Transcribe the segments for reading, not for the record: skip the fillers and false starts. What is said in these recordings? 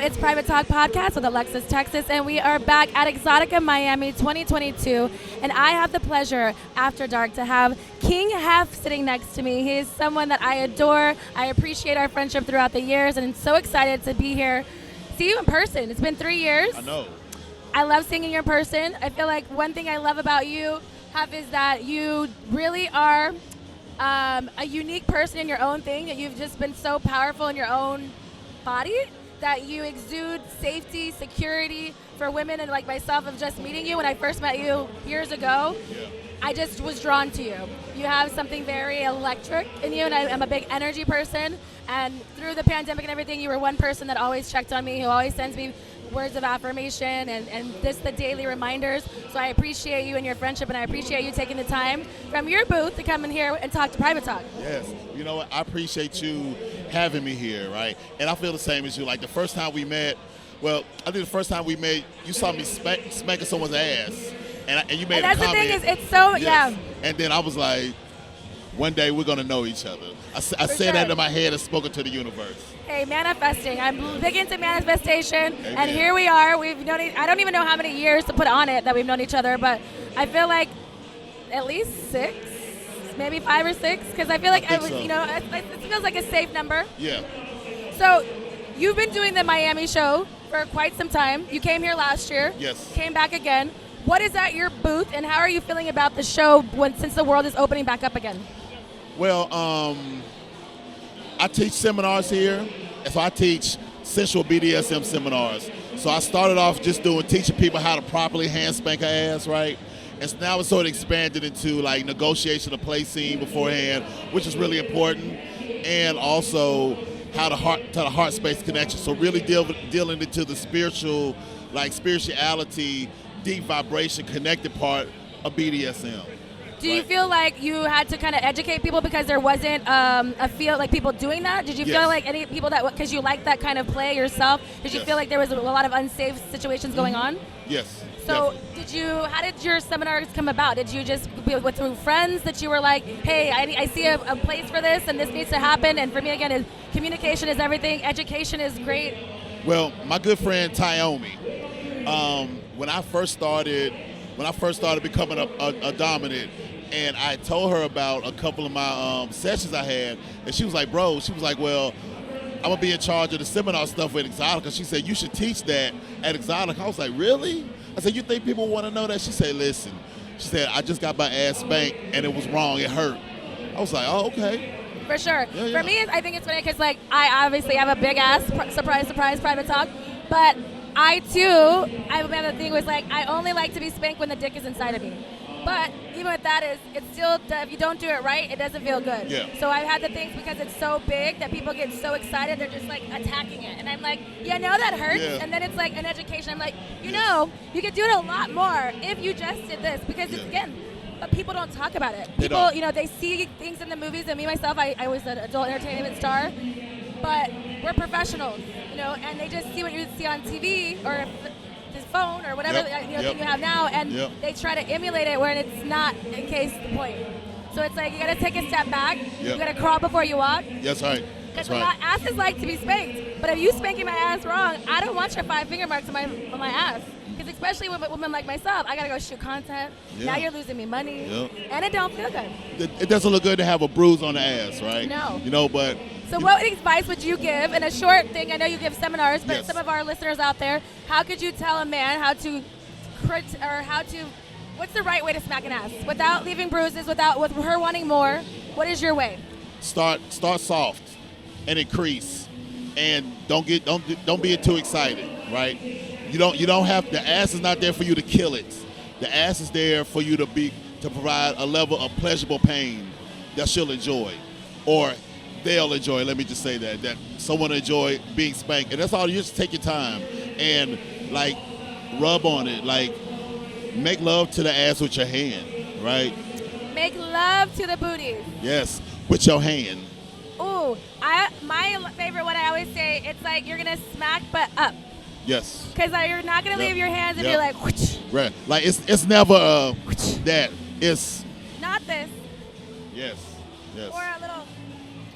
It's Private Talk Podcast with Alexis, Texas, and we are back at Exxotica, Miami 2022. And I have the pleasure, after dark, to have King Heff sitting next to me. He is someone that I adore. I appreciate our friendship throughout the years, and I'm so excited to be here, see you in person. It's been 3 years. I know. I love seeing you in person. I feel like one thing I love about you, Heff, is that you really are a unique person in your own thing, that you've just been so powerful in your own body that you exude safety, security for women, and like myself of just meeting you when I first met you years ago. Yeah. I just was drawn to you. You have something very electric in you, and I'm a big energy person. And through the pandemic and everything, you were one person that always checked on me, who always sends me words of affirmation and the daily reminders. So I appreciate you and your friendship, and I appreciate you taking the time from your booth to come in here and talk to Private Talk. Yes. You know what? I appreciate you having me here, right? And I feel the same as you. Like the first time we met, well, I think the first time we met, you saw me smacking someone's ass. And you made and a comment. that's the thing is, it's so, yes. yeah. And then I was like, one day we're going to know each other. I said sure. that in my head and spoken to the universe. Hey, manifesting. I'm big into manifestation, Amen. and here we are. We've known. I don't even know how many years to put on it that we've known each other, but I feel like at least 6, maybe 5 or 6, because I feel like I think so. it feels like a safe number. Yeah. So, you've been doing the Miami show for quite some time. You came here last year. Yes. Came back again. What is at your booth, and how are you feeling about the show since the world is opening back up again? Well, I teach seminars here, and so I teach sensual BDSM seminars. So I started off just teaching people how to properly hand spank an ass, right? And so now it's sort of expanded into like negotiation of play scene beforehand, which is really important, and also how to the heart space connection. So really dealing into the spiritual, like spirituality, deep vibration connected part of BDSM. Do you feel like you had to kind of educate people because there wasn't a feel like people doing that? Did you Yes. feel like any people that, because you like that kind of play yourself, did you Yes. feel like there was a lot of unsafe situations going on? Yes. So definitely. how did your seminars come about? Did you just through friends that you were like, hey, I see a place for this and this needs to happen? And for me, again, communication is everything. Education is great. Well, my good friend Tyomi, when I first started becoming a dominant, and I told her about a couple of my sessions I had, and she was like, well, I'm gonna be in charge of the seminar stuff with Exxotica. She said, you should teach that at Exxotica. I was like, really? I said, you think people want to know that? She said, listen. She said, I just got my ass spanked, and it was wrong. It hurt. I was like, oh, okay. For sure. Yeah. For me, I think it's funny because, like, I obviously have a big ass, surprise, Private Talk, but I remember the thing was, like, I only like to be spanked when the dick is inside of me. But even with that, it's still, if you don't do it right, it doesn't feel good. Yeah. So I've had the things because it's so big that people get so excited, they're just, like, attacking it. And I'm like, yeah, no, that hurts. Yeah. And then it's, like, an education. I'm like, you know, you could do it a lot more if you just did this. Because, it's, again, but people don't talk about it. They People, don't. you know, they see things in the movies, and me, myself, I was an adult entertainment star. But we're professionals, you know, and they just see what you see on TV or this phone or whatever thing you have now, and they try to emulate it where it's not in case the point. So it's like you got to take a step back. You got to crawl before you walk. That's right. Because That's right. my ass is like to be spanked, but if you spanking my ass wrong, I don't want your 5 finger marks on my ass. Because especially with women like myself, I gotta go shoot content. Yeah. Now you're losing me money, Yeah. and it don't feel good. It doesn't look good to have a bruise on the ass, right? No. You know, but. So what advice would you give in a short thing? I know you give seminars, but Yes. some of our listeners out there, how could you tell a man what's the right way to smack an ass without leaving bruises, with her wanting more? What is your way? Start soft and increase, and don't be too excited, right? You don't have, the ass is not there for you to kill it. The ass is there for you to provide a level of pleasurable pain that she'll enjoy, or they'll enjoy. Let me just say that someone will enjoy being spanked, and that's all. You just take your time and like rub on it, like make love to the ass with your hand, right? Make love to the booties. Yes, with your hand. Ooh, my favorite one I always say, it's like you're gonna smack but up. Yes. Because you're not gonna leave your hands and be like, whoosh. Right. Like it's never that. It's Not this. yes. Or a little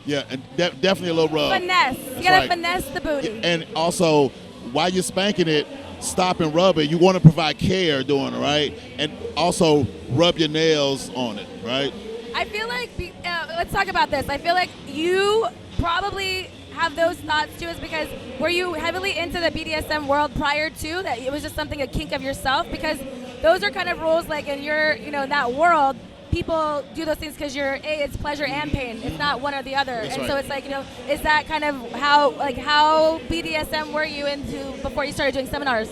Yeah, and definitely a little rub. finesse. You That's gotta right. finesse the booty. And also while you're spanking it, stop and rub it. You want to provide care doing it, right? And also rub your nails on it, right? I feel like, let's talk about this. I feel like you probably have those thoughts too, is because were you heavily into the BDSM world prior to that? It was just something, a kink of yourself? Because those are kind of rules, like in your, in that world, people do those things because it's pleasure and pain. It's not one or the other. That's and right. so it's like, is that kind of how BDSM were you into before you started doing seminars?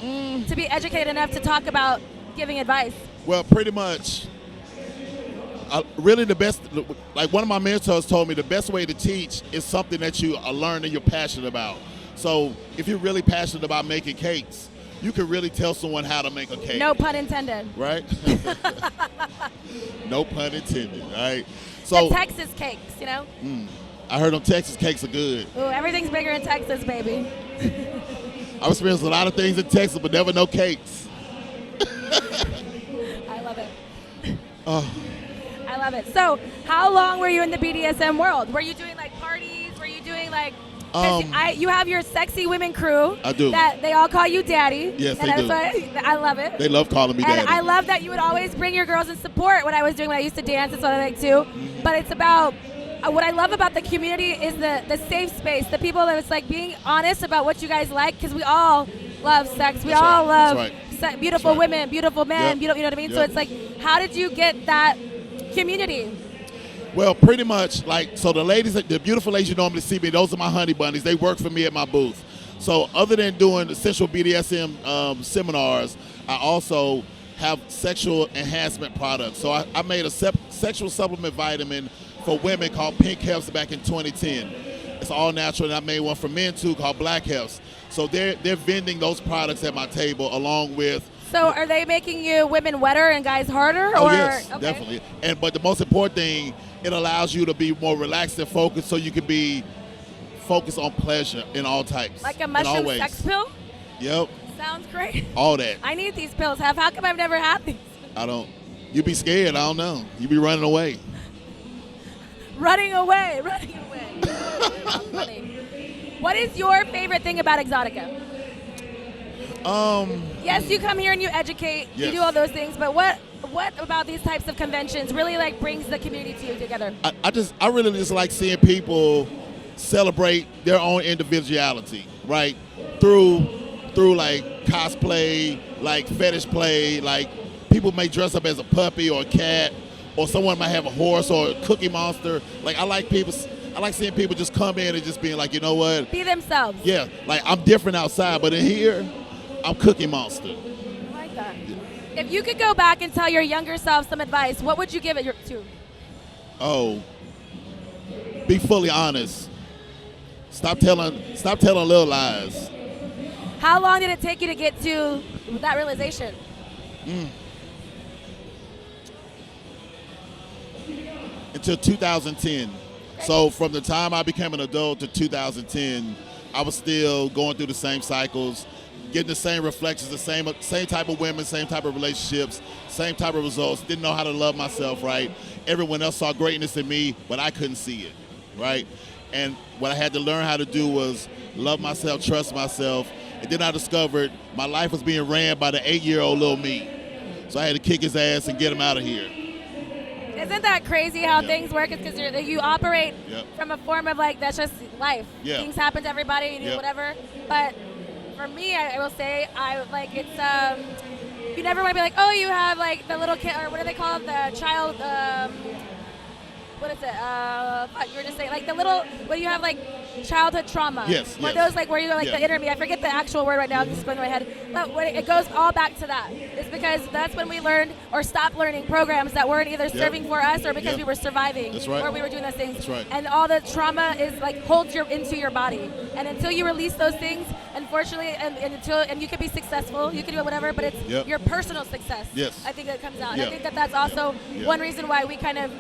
To be educated enough to talk about giving advice? Well, pretty much. Really the best, like one of my mentors told me, the best way to teach is something that you learn and you're passionate about. So if you're really passionate about making cakes, you can really tell someone how to make a cake. No pun intended. Right? No pun intended, right? So the Texas cakes, I heard them Texas cakes are good. Ooh, everything's bigger in Texas, baby. I've experienced a lot of things in Texas, but never no cakes. I love it. I love it. So, how long were you in the BDSM world? Were you doing like parties? Were you doing like? You have your sexy women crew. I do. That they all call you daddy. Yes, and they do. I love it. They love calling me daddy. And I love that you would always bring your girls in support when I used to dance. That's what I like too. But it's about. What I love about the community is the safe space, the people that it's like being honest about what you guys like, because we all love sex. We all love beautiful women, beautiful men, you know what I mean? Yep. So it's like, how did you get that community? Well, pretty much, so the ladies, the beautiful ladies you normally see me, those are my honey bunnies. They work for me at my booth. So other than doing the sensual BDSM seminars, I also have sexual enhancement products. So I made a sexual supplement vitamin for women called Pink Heffs back in 2010. It's all natural, and I made one for men too called Black Heffs. So they're vending those products at my table along with. So are they making you women wetter and guys harder? Oh, or? yes, Okay. definitely. But the most important thing, it allows you to be more relaxed and focused, so you can be focused on pleasure in all types. Like a mushroom sex pill? Yep. Sounds great. All that. I need these pills. How come I've never had these? I don't. You be scared. I don't know. You be running away. Running away. That's funny. What is your favorite thing about Exxotica? Yes, you come here and you educate. Yes. You do all those things, but what about these types of conventions really like brings the community together? I really just like seeing people celebrate their own individuality, right? Through like cosplay, like fetish play, like people may dress up as a puppy or a cat, or someone might have a horse or a cookie monster. Like I like seeing people just come in and just being like, you know what? Be themselves. Yeah, like I'm different outside, but in here, I'm Cookie Monster. I like that. Yeah. If you could go back and tell your younger self some advice, what would you give it to? Oh, be fully honest. Stop telling little lies. How long did it take you to get to that realization? Until 2010. So from the time I became an adult to 2010, I was still going through the same cycles, getting the same reflections, the same type of women, same type of relationships, same type of results. Didn't know how to love myself, right? Everyone else saw greatness in me, but I couldn't see it, right? And what I had to learn how to do was love myself, trust myself. And then I discovered my life was being ran by the 8-year-old little me. So I had to kick his ass and get him out of here. Isn't that crazy how things work? It's because you operate from a form of like, that's just life. Yeah. Things happen to everybody, you do whatever. But for me, I will say, you never want to be like, oh, you have like the little kid, or what do they call it? The child, what is it? You were just saying, like the little, when you have like childhood trauma. Yes. Or those like where you're like the intermediate. I forget the actual word right now. It's just going through my head. But when it goes all back to that. It's because that's when we learned or stopped learning programs that weren't either serving for us or because we were surviving. That's right. Or we were doing those things. That's right. And all the trauma is like holds into your body. And until you release those things, unfortunately, and you can be successful, you can do whatever, but it's your personal success. Yes. I think that comes out. And I think that's also one reason why we kind of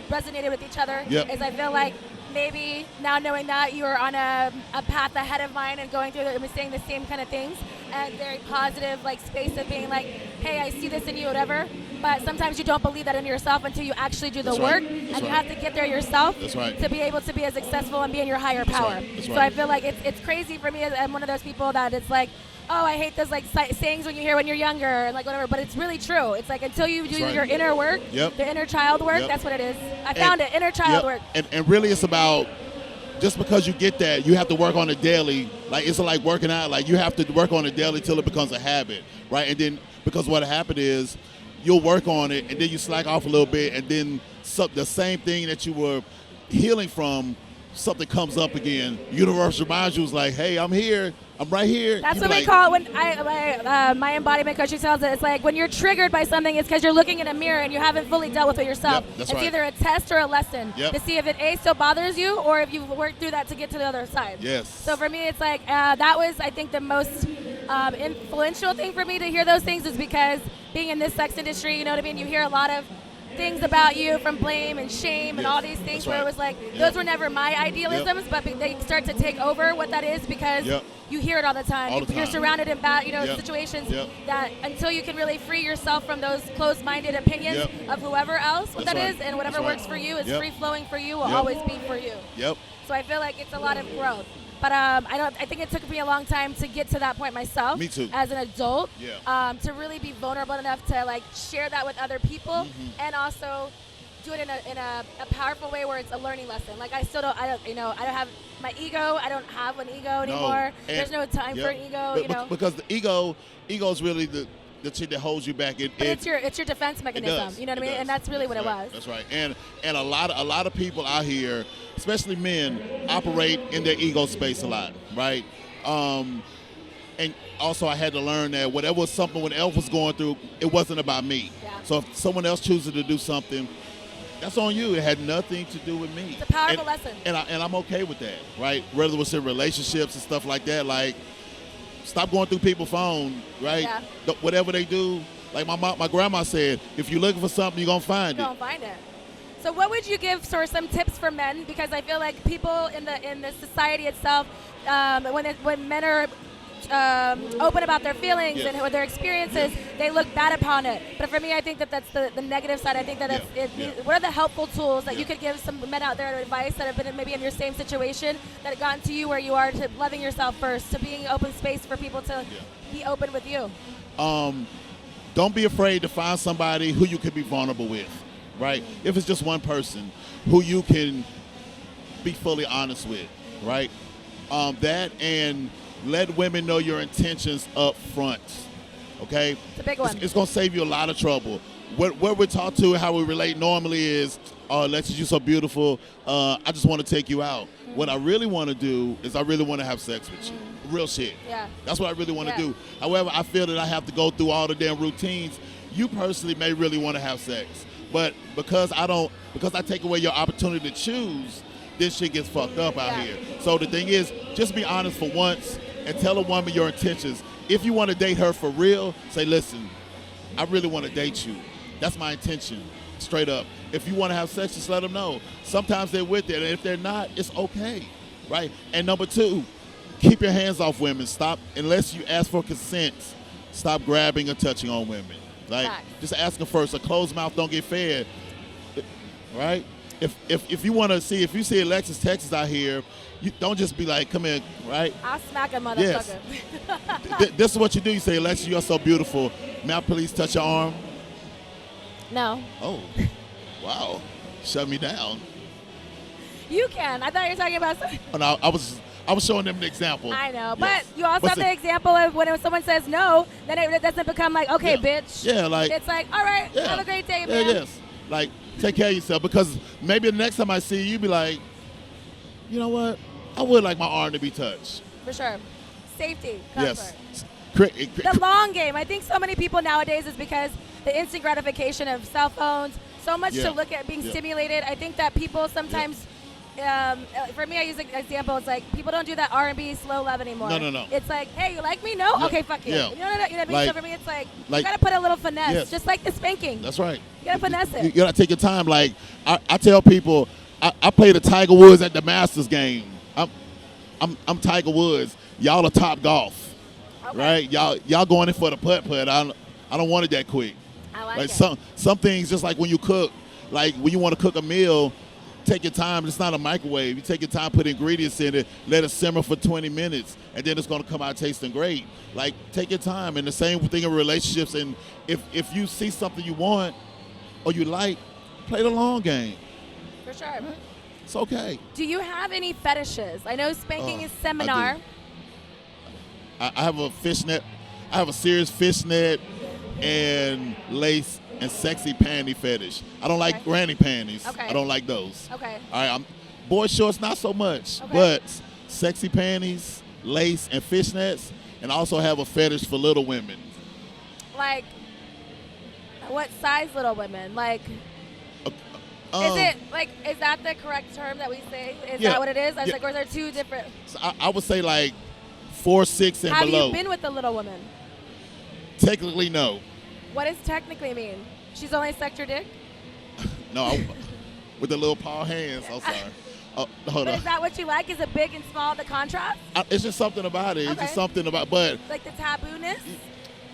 resonated with each other. Is I feel like maybe now knowing that you are on a path ahead of mine and going through and saying the same kind of things, and very positive like space of being like, hey, I see this in you, whatever. But sometimes you don't believe that in yourself until you actually do the That's work, right. and That's you right. have to get there yourself That's right. to be able to be as successful and be in your higher power. right. That's So right. I feel like it's crazy for me. I'm one of those people that it's like, oh, I hate those like sayings when you hear when you're younger and like whatever, but it's really true. It's like until you do right. your inner work, Yep. the inner child work, Yep. that's what it is. I found it, inner child Yep. work. And really it's about, just because you get that, you have to work on it daily. Like it's like working out. Like you have to work on it daily till it becomes a habit, right? And then because what happened is you'll work on it and then you slack off a little bit, and then the same thing that you were healing from, something comes up again. Universe reminds you, it's like, hey, I'm here. I'm right here. That's You what be we like, call it when my embodiment coach tells it. It's like when you're triggered by something, it's because you're looking in a mirror and you haven't fully dealt with it yourself. Yep, that's it's right. either a test or a lesson Yep. to see if it A, still bothers you, or if you've worked through that to get to the other side. Yes. So for me, it's like that was, I think, the most influential thing for me to hear those things, is because being in this sex industry, you know what I mean? You hear a lot of things about you from blame and shame and Yes, all these things that's where right. it was like, Yep. those were never my idealisms, but they start to take over what that is, because Yep. you hear it all the time. All the You're time. surrounded in bad, Yep. situations Yep. that until you can really free yourself from those closed-minded opinions Yep. of whoever else, what That's that right. is, and whatever That's right. works for you is Yep. free-flowing for you, will Yep. always be for you. Yep. So I feel like it's a lot of growth. But I think it took me a long time to get to that point myself. Me too. As an adult. Yeah. To really be vulnerable enough to like share that with other people, Mm-hmm. and also do it in a powerful way where it's a learning lesson. Like I don't have my ego. I don't have an ego anymore. There's no time for an ego. Because the ego is really the shit that holds you back. But it's your defense mechanism. does. You know what I It mean? does. And that's really what it Right. was. That's right. And a lot of people out here, especially men, operate in their ego space a lot, right? And also I had to learn that whatever someone else was going through, it wasn't about me. Yeah. So if someone else chooses to do something, that's on you. It had nothing to do with me. It's a powerful lesson. And I'm okay with that, right? Whether it's in relationships and stuff like that, like stop going through people's phone, right? Yeah. Whatever they do, like my grandma said, if you're looking for something, you're gonna find Don't it. find it. So what would you give for some tips for men? Because I feel like people in the society itself, when men are open about their feelings Yes. and their experiences, they look bad upon it. But for me, I think that's the negative side. I think that Yeah. what are the helpful tools that you Yeah. could give some men out there advice that have been maybe in your same situation, that have gotten to you where you are, to loving yourself first, to being open space for people to be open with you? Don't be afraid to find somebody who you can be vulnerable with, right? If it's just one person who you can be fully honest with, right? That, and let women know your intentions up front, okay? It's a big one. It's going to save you a lot of trouble. What we're taught to, how we relate normally is, Alexis, you're so beautiful. I just want to take you out. Mm-hmm. What I really want to do is I really want to have sex with you. Real shit. Yeah. That's what I really want to Yeah. do. However, I feel that I have to go through all the damn routines. You personally may really want to have sex, but because I take away your opportunity to choose, this shit gets fucked up out Yeah. here. So the thing is, just be honest for once and tell a woman your intentions. If you want to date her for real, say, listen, I really want to date you. That's my intention, straight up. If you want to have sex, just let them know. Sometimes they're with it, and if they're not, it's okay, right? And number two, keep your hands off women. Stop, unless you ask for consent, stop grabbing or touching on women. Like, Facts. just ask them first. A closed mouth don't get fed, right? If you want to see, if you see Alexis Texas out here, you don't just be like, come in, right? I'll smack a motherfucker. Yes. This is what you do. You say, Alexis, you are so beautiful. May I please touch your arm? No. Oh, wow. Shut me down. You can. I thought you were talking about something. Oh, no, I was showing them an example. I know, Yes. but you also But have see- the example of when someone says no, then it doesn't become like, okay, Yeah. bitch. Yeah, like, It's like, all right, yeah. have a great day, Yeah, man. yes. Like, take care of yourself, because maybe the next time I see you, you be like, you know what? I would like my arm to be touched. For sure. Safety, comfort. Yes. The long game. I think so many people nowadays is because the instant gratification of cell phones, so much Yeah. to look at being Yeah. stimulated. I think that people sometimes, for me, I use an example. It's like people don't do that R&B slow love anymore. No. It's like, hey, you like me? No? Yeah. Okay, fuck you. Yeah. You know what I mean? Like- So for me, it's like you like- got to put a little finesse, Yes. just like the spanking. That's right. You got to finesse You it. gotta take your time. Like, I tell people, I play the Tiger Woods at the Masters game. I'm Tiger Woods. Y'all are Top Golf. Okay. right? Y'all going in for the putt. I don't want it that quick. I like Like it. some things, just like when you cook, like when you want to cook a meal, take your time. It's not a microwave. You take your time, put ingredients in it, let it simmer for 20 minutes, and then it's going to come out tasting great. Like, take your time. And the same thing in relationships. And if you see something you want or you like, play the long game. For sure. It's okay. Do you have any fetishes? I know spanking is I seminar. do. I have a fishnet. I have a serious fishnet and lace and sexy panty fetish. I don't like granny panties. Okay. I don't like those. Okay. All right, boy shorts, not so much, Okay. but sexy panties, lace, and fishnets, and I also have a fetish for little women. Like, what size little women? Like, is that the correct term that we say? Is Yeah. that what it is? I was Yeah. like, or is there two different? So I would say like 4, 6, and Have below. you been with the little woman? Technically, no. What does technically mean? She's only sucked your dick? No, with the little paw hands. I'm sorry. Hold But on. is that what you like? Is it big and small, the contrast? It's just something about it. It's Okay. just something about, but Like the taboo-ness?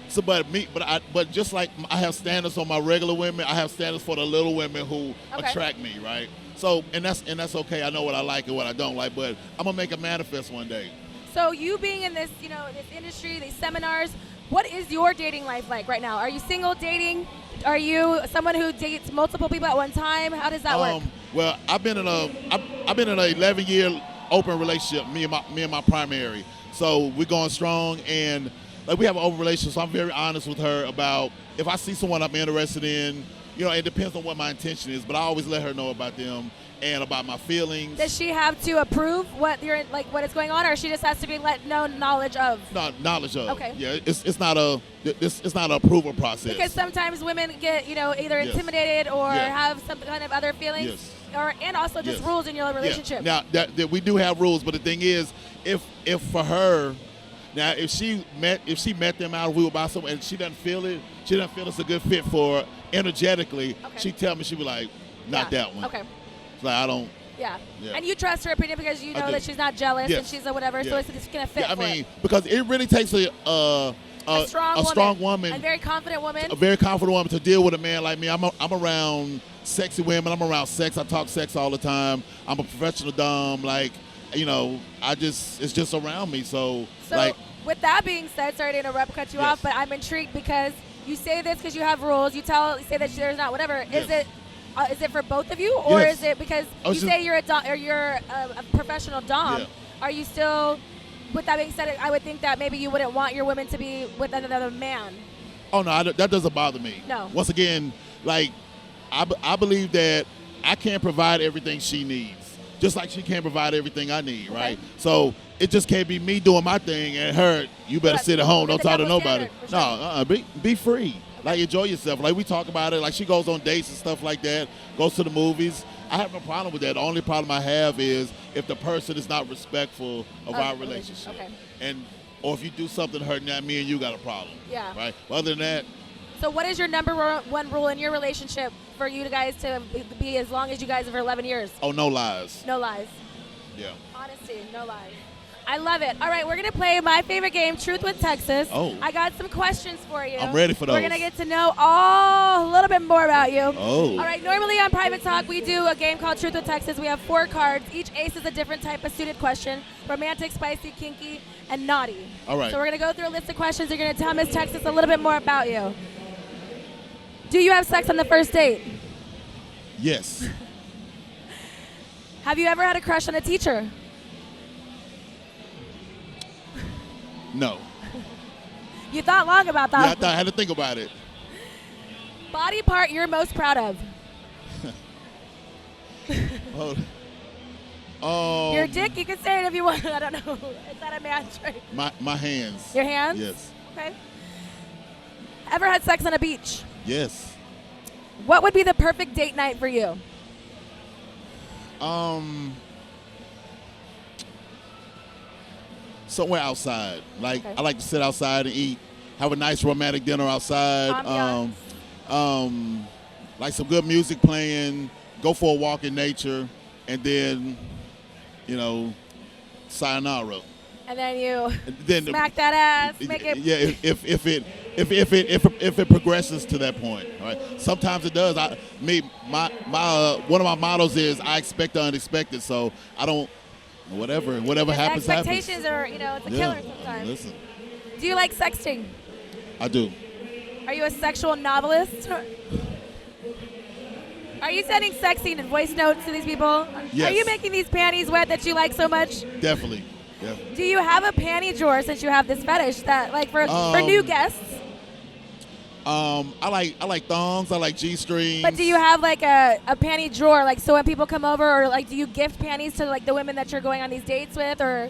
so, but just like I have standards on my regular women, I have standards for the little women who Okay. attract me, right? So, and that's okay. I know what I like and what I don't like, but I'm gonna make it manifest one day. So you being in this, this industry, these seminars, what is your dating life like right now? Are you single, dating? Are you someone who dates multiple people at one time? How does that work? Well, I've been in an 11-year open relationship. Me and my primary. So we're going strong, and like we have an open relationship. So I'm very honest with her about if I see someone I'm interested in. It depends on what my intention is, but I always let her know about them and about my feelings. Does she have to approve what is going on, or she just has to be knowledge of? No, knowledge of. Okay. Yeah, it's not an approval process. Because sometimes women get either Yes. intimidated or Yeah. have some kind of other feelings, Yes. and also just Yes. rules in your relationship. Yeah. Now that we do have rules, but the thing is, if for her, now if she met them out, we were by something, and she doesn't feel it's a good fit for her energetically. Okay. She tell me, she be like, not that one. Okay. It's like I don't. Yeah. Yeah. And you trust her opinion because you I know do. that she's not jealous Yes. and she's a whatever, so Yeah. it's gonna fit. Yeah, I for mean, it. because it really takes a strong woman, a very confident woman. a very confident woman to deal with a man like me. I'm around sexy women. I'm around sex. I talk sex all the time. I'm a professional dom. Like, it's just around me. So like, with that being said, sorry to interrupt, cut you Yes. off, but I'm intrigued because you say this because you have rules. You say that there's not whatever. Yes. Is it for both of you, or Yes. is it because I you was say you're a professional dom? Yeah. Are you still? With that being said, I would think that maybe you wouldn't want your women to be with another man. oh no, that doesn't bother me. No. Once again, like, I believe that I can't provide everything she needs, just like she can't provide everything I need, Okay. right? So it just can't be me doing my thing and her, you better But sit at home, with don't the talk to double nobody. standard, for No, be free. Like, enjoy yourself. Like, we talk about it. Like, she goes on dates and stuff like that, goes to the movies. I have no problem with that. The only problem I have is if the person is not respectful of our relationship. Okay. Or if you do something hurting that, me and you got a problem. Yeah. Right? But other than that, So what is your number one rule in your relationship for you guys to be as long as you guys are for 11 years? oh, no lies. No lies. Yeah. Honesty, no lies. I love it. All right, we're going to play my favorite game, Truth with Texas. Oh. I got some questions for you. I'm ready for those. We're going to get to know a little bit more about you. Oh. All right, normally on Private Talk, we do a game called Truth with Texas. We have 4 cards. Each ace is a different type of suited question: romantic, spicy, kinky, and naughty. All right. So we're going to go through a list of questions. You're going to tell Miss Texas a little bit more about you. Do you have sex on the first date? Yes. Have you ever had a crush on a teacher? No. You thought long about Yeah, that. I had to think about it. Body part you're most proud of? Hold Your dick, you can say it if you want. I don't know. Is that a man's trait? My hands. Your hands? Yes. Okay. Ever had sex on a beach? Yes. What would be the perfect date night for you? Somewhere outside. Like, Okay. I like to sit outside and eat, have a nice romantic dinner outside. Ambiance. Like some good music playing, go for a walk in nature, and then, sayonara. And then you then smack that ass, make it. Yeah, if it progresses to that point, all right. Sometimes it does. One of my mottos is I expect the unexpected, so I don't. Whatever happens, expectations happens. are, it's a killer sometimes. Listen, Do you like sexting? I do. Are you a sexual novelist? Are you sending sexy voice notes to these people? Yes. Are you making these panties wet that you like so much? Definitely. Yeah. Do you have a panty drawer since you have this fetish that, like, for new guests? I like thongs. I like G-strings. But do you have like a panty drawer, like, so when people come over, or like, do you gift panties to like the women that you're going on these dates with, or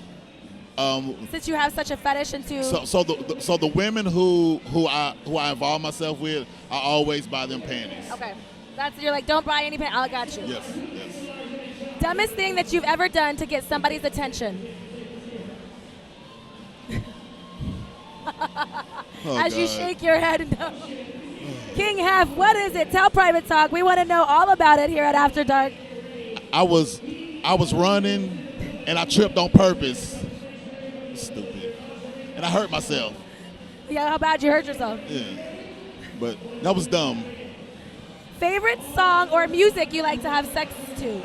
since you have such a fetish into? So the women who I involve myself with, I always buy them panties. Okay, you're like, don't buy any panties. I got you. Yes. Dumbest thing that you've ever done to get somebody's attention. As you shake your head, no. King Heff, what is it? Tell Private Talk. We want to know all about it here at After Dark. I was running, and I tripped on purpose. Stupid. And I hurt myself. Yeah, how bad you hurt yourself? Yeah. But that was dumb. Favorite song or music you like to have sex to?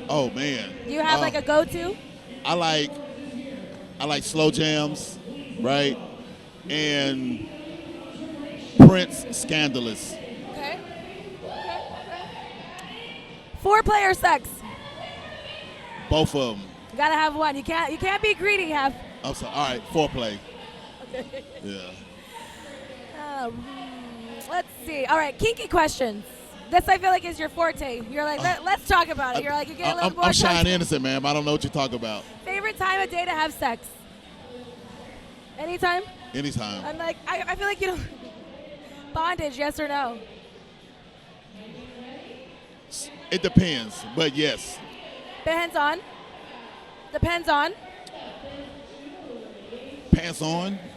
Oh, man. Do you have like a go-to? I like slow jams, right? And Prince, Scandalous. Okay. Foreplay or sex? Both of them. You gotta have one. You can't be greedy, Heff. I'm sorry. All right, foreplay. Okay. Yeah. Let's see. All right, kinky questions. This I feel like is your forte. You're like, let's talk about it. You're like, you get a little more. I'm shy and innocent, ma'am. I don't know what you're talking about. Favorite time of day to have sex? Anytime? Anytime. I'm like, I feel like you don't. Bondage, yes or no? It depends, but yes. Depends on? Pants on?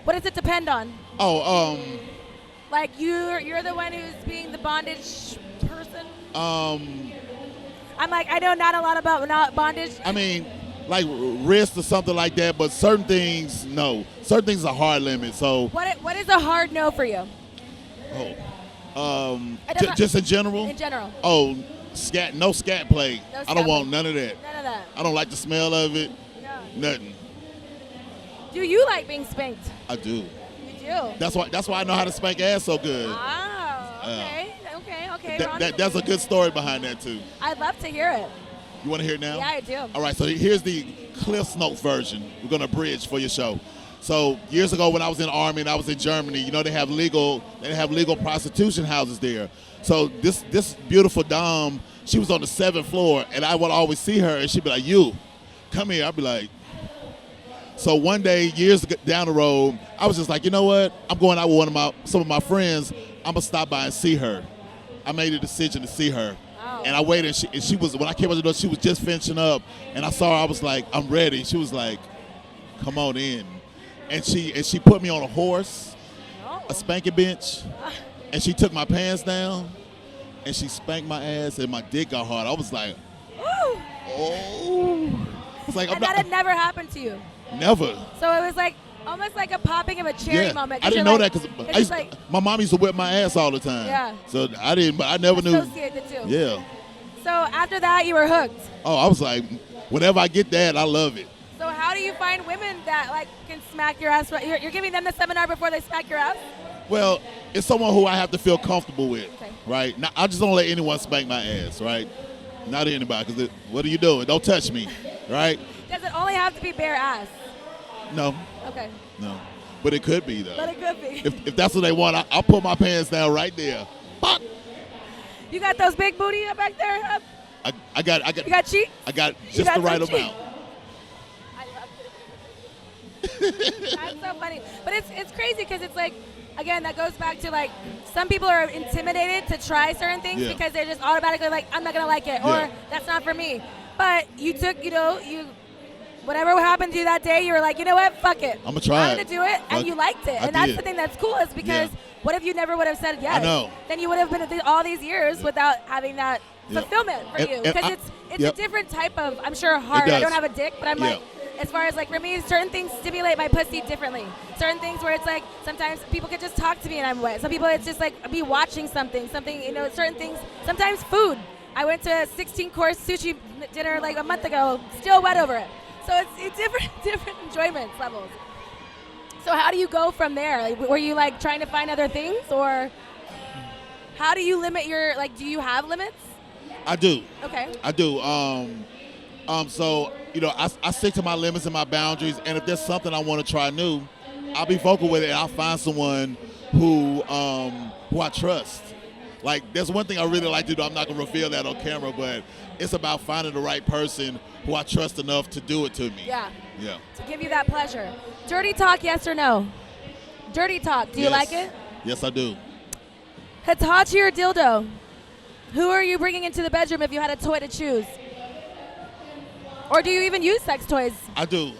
What does it depend on? Oh, Like you're the one who's being the bondage person? I'm like, I know not a lot about not bondage. I mean, like wrist or something like that, but certain things, no. Certain things are hard limit, so. What is a hard no for you? Just in general? In general. Oh, no scat play. No I scat don't want play. none of that. None of that. I don't like the smell of it. No. Nothing. Do you like being spanked? I do. You do? That's why I know how to spank ass so good. Oh, okay. That's a good story behind that too. I'd love to hear it. You want to hear it now? Yeah, I do. All right, so here's the Cliff Notes version. We're going to bridge for your show. So years ago when I was in the Army and I was in Germany, they have legal prostitution houses there. So this beautiful dame, she was on the 7th floor, and I would always see her, and she'd be like, "You, come here." I'd be like. So one day, years down the road, I was just like, you know what? I'm going out with some of my friends. I'm gonna stop by and see her. I made a decision to see her. Wow. And I waited, and she was, when I came out the door, she was just finishing up, and I saw her, I was like, I'm ready. She was like, come on in. And she put me on a horse, a spanking bench, and she took my pants down, and she spanked my ass, and my dick got hard. I was like, Ooh. oh. It's like, that had never happened to you? Never. So it was like, almost like a popping of a cherry moment. I didn't know that because my mom used to whip my ass all the time. Yeah. So I didn't, but I never knew. Associate the two. Yeah. So after that, you were hooked. Oh, I was like, whenever I get that, I love it. So how do you find women that like can smack your ass? You're giving them the seminar before they smack your ass? Well, it's someone who I have to feel comfortable with, okay. Right? Now, I just don't let anyone spank my ass, right? Not anybody, because what are you doing? Don't touch me, right? Does it only have to be bare ass? No. Okay. No. But it could be, though. But it could be. If that's what they want, I'll put my pants down right there. Pop. You got those big booty up back there? I got. You got cheeks? I got just the right amount. I love it. That's so funny. But it's crazy because it's like, again, that goes back to like some people are intimidated to try certain things because they're just automatically like, I'm not going to like it or that's not for me. But you took, whatever happened to you that day, you were like, you know what, fuck it. I'm going to try I'm going to do it, and you liked it. And that's the thing that's cool is because what if you never would have said yes? I know. Then you would have been all these years without having that fulfillment for you. Because it's a different type of, I'm sure hard. I don't have a dick, but I'm like, as far as like for me, certain things stimulate my pussy differently. Certain things where it's like sometimes people could just talk to me and I'm wet. Some people it's just like me watching something, certain things. Sometimes food. I went to a 16-course sushi dinner like a month ago, still wet over it. So it's different enjoyment levels. So how do you go from there? Like, were you like trying to find other things, or how do you limit your do you have limits? I do. Okay. I do. So I stick to my limits and my boundaries, and if there's something I want to try new, I'll be vocal with it. And I'll find someone who I trust. Like, there's one thing I really like to do. I'm not gonna reveal that on camera, but it's about finding the right person who I trust enough to do it to me. Yeah. Yeah. To give you that pleasure. Dirty talk, yes or no? Dirty talk. Do you like it? Yes, I do. Hitachi or dildo? Who are you bringing into the bedroom if you had a toy to choose? Or do you even use sex toys? I do.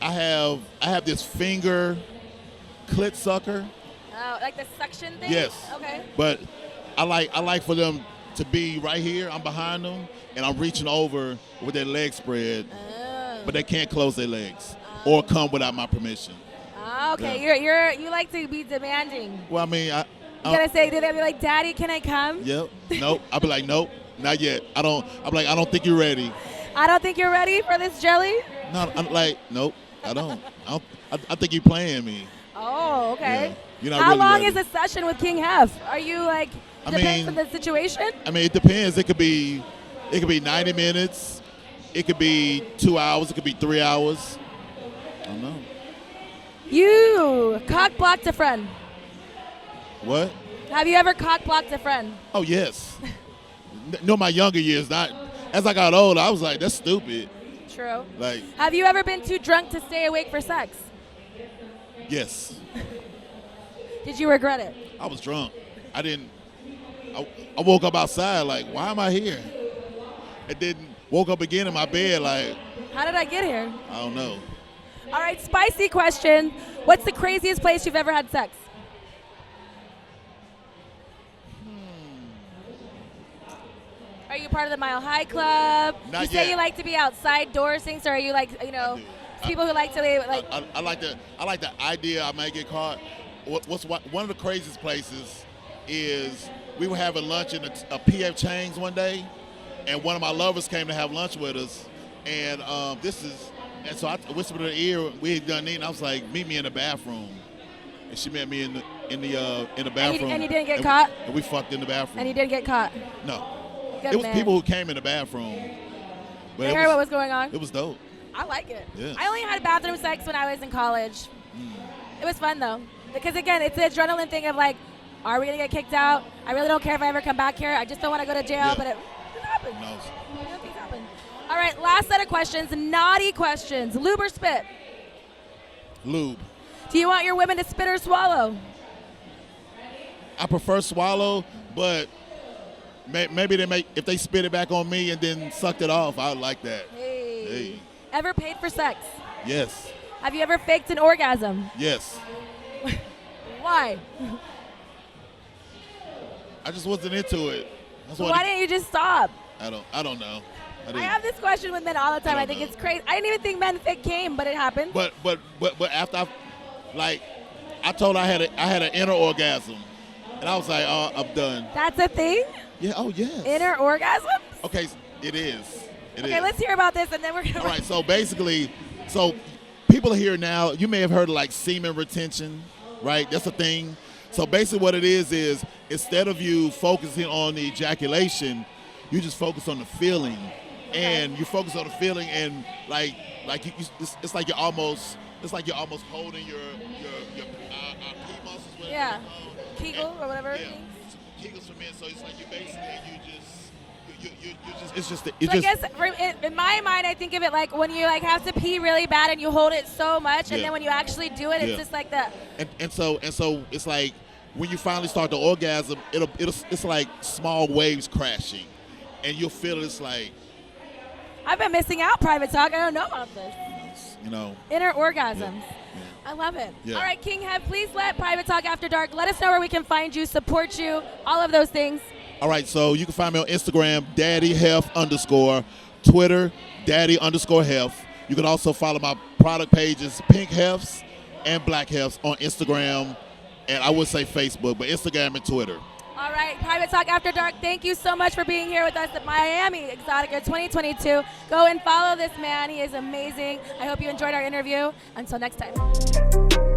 I have this finger clit sucker. Oh, like the suction thing? Yes. Okay. But I like for them to be right here. I'm behind them, and I'm reaching over with their legs spread, but they can't close their legs or come without my permission. Okay. Yeah. You like to be demanding. Well, I mean, You gotta say, do they be like, Daddy, can I come? Yep. Nope. I'll be like, nope, not yet. I'm like, I don't think you're ready. I don't think you're ready for this jelly? No, I'm like, nope, I don't. I think you're playing me. Oh, okay. Yeah. You're not How really long ready. is a session with King Heff? Are you like, depends on the situation? I mean, it depends. It could be 90 minutes. It could be 2 hours. It could be 3 hours. I don't know. You cock blocked a friend. What? Have you ever cock blocked a friend? Oh, yes. No, my younger years. Not as I got older, I was like, that's stupid. True. Like, have you ever been too drunk to stay awake for sex? yes. Did you regret it? I was drunk. I woke up outside like, why am I here? And then woke up again in my bed like, how did I get here? I don't know. All right, spicy question. What's the craziest place you've ever had sex? Are you part of the Mile High Club? Not you say yet. you like to be outside doors things, or are you like, people who like to like? I like the idea I might get caught. One of the craziest places is we were having lunch in a P.F. Chang's one day, and one of my lovers came to have lunch with us, and so I whispered in her ear. We had done eating. I was like, "Meet me in the bathroom," and she met me in the bathroom. And you didn't get caught. And we fucked in the bathroom. And you didn't get caught. No. Good It was man. people who came in the bathroom. But They heard what was going on. It was dope. I like it. Yeah. I only had bathroom sex when I was in college. It was fun though, because again, it's the adrenaline thing of like, are we gonna get kicked out? I really don't care if I ever come back here. I just don't want to go to jail, Yeah. but it happens. No. Things happen. All right, last set of questions, naughty questions. Lube or spit? Lube. Do you want your women to spit or swallow? I prefer swallow, but maybe if they spit it back on me and then sucked it off, I would like that. Hey. Ever paid for sex? Yes. Have you ever faked an orgasm? Yes. Why? I just wasn't into it. So why didn't you just stop? I don't know. I have this question with men all the time. I think it's crazy. I didn't even think men fake came, but it happened. But after I told her I had an inner orgasm, and I was like, oh, I'm done. That's a thing? Yeah. Oh yes. Inner orgasms? Okay, it is. Okay, let's hear about this, and then we're gonna. All right. So basically, people here now. You may have heard of like semen retention, right? That's a thing. So basically, what it is instead of you focusing on the ejaculation, you just focus on the feeling, and you focus on the feeling, and it's like you're almost holding your pee muscles. Yeah. Kegel or whatever. Yeah. Kegels for men. So it's like you basically it's just. I guess in my mind, I think of it like when you like have to pee really bad and you hold it so much, and then when you actually do it, it's just like that. And so it's like when you finally start the orgasm, it's like small waves crashing, and you'll feel it's like. I've been missing out, Private Talk. I don't know about this. Inner orgasms. Yeah. I love it. Yeah. All right, King Heff, please let Private Talk After Dark let us know where we can find you, support you, all of those things. All right, so you can find me on Instagram, daddyheff_, Twitter, daddy_heff. You can also follow my product pages, Pink Heffs and Black Heffs on Instagram, and I would say Facebook, but Instagram and Twitter. All right, Private Talk After Dark, thank you so much for being here with us at Miami Exxotica 2022. Go and follow this man. He is amazing. I hope you enjoyed our interview. Until next time.